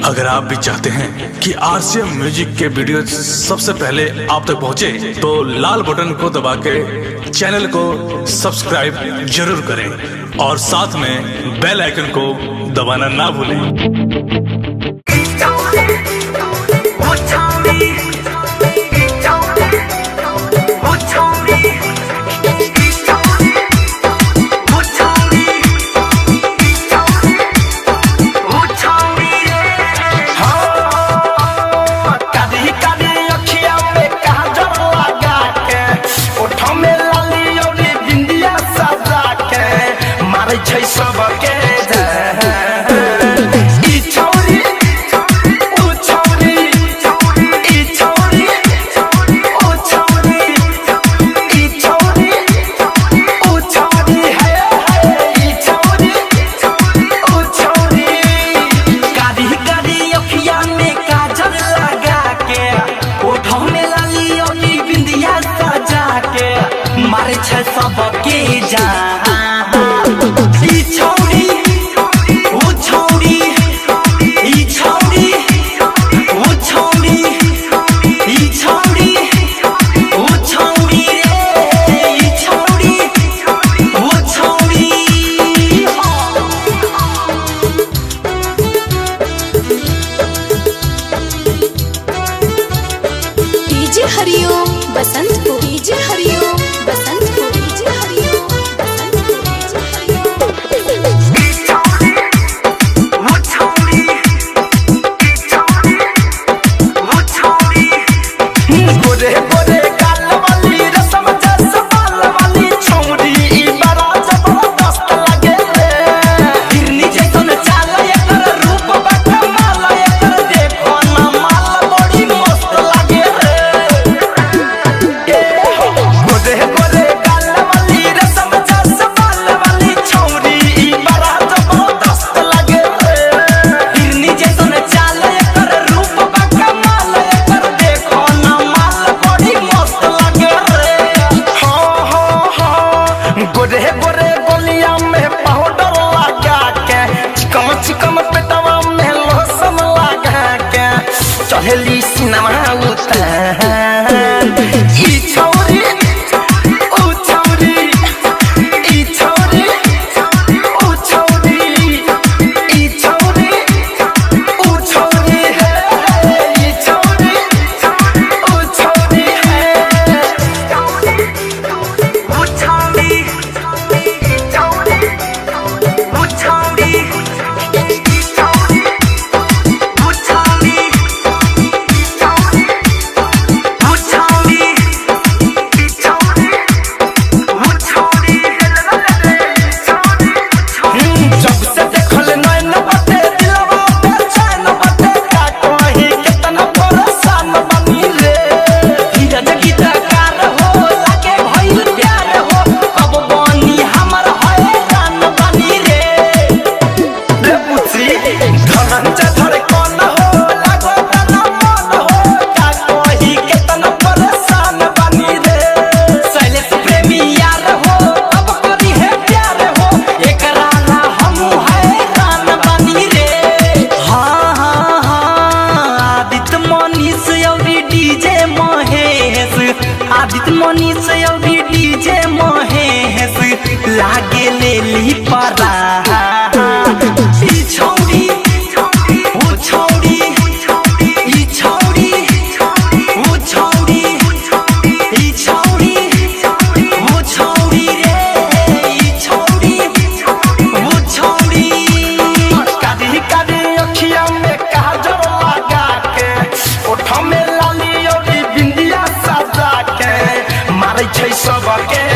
अगर आप भी चाहते हैं कि आरसीएम म्यूजिक के वीडियो सबसे पहले आप तक पहुंचे, तो लाल बटन को दबा के चैनल को सब्सक्राइब जरूर करें और साथ में बेल आइकन को दबाना ना भूलें। सबके मारे छै सबके जा हरिओम बसंत को डीजे हरिओम बसंत को डीजे हरिओम बसंत को डीजे हरिओम गोरे गोरे गाल वाली रसम जस बाल वाली छौरी ई बड़ा जबरदस्त लगे रे हिरनी जैसन चाल एकर रूप बड़ा माल एकर देखो ना माल बड़ी मस्त लगे रे गोरे गोरे गाल वाली रसम जस बाल वाली छौरी ई बड़ा जबरदस्त लगे रे हिरनी जैसन चाल एकर रूप बड़ा माल एकर देखो ना माल बड़ी मस्त लगे रे गोरे गोरे गोलिया में पाउडर लगा के चिकम चिकम पेटवा में लोशन लगा के चढ़ली सिनेमा उतार ई छौरी ऊ छौरी ई छौरी ऊ छौरी ई छौरी ऊ छौरी है ई छौरी ऊ छौरी है ऊ छौरी जब से देखल नैन बटे दिलवा पे चैन बटे का कहीं कितना परेशान बनी रे धीरज गीतकार हो लागे भइल प्यार हो कब बनी हमर हैरान बनी रे बुची धनंजय धड़कन हो लागो तना मन हो का कहीं कितना परेशान बनी रे शैलेश प्रेमी यार हो अब करी है प्यार हो एकरा ना हमू हैरान बनी रे आदित्य मनीष अउरी डीजे महेश आदित्य मनीष अउरी डीजे महेश लागे लेली परा ई छौरी ओ छौरी ई छौरी ओ छौरी ई छौरी ओ छौरी रे ई छौरी ओ छौरी कादी कादी अखिया में काजल लगा के ओठ में लाली और बिंदिया सजा के मारे छै सबके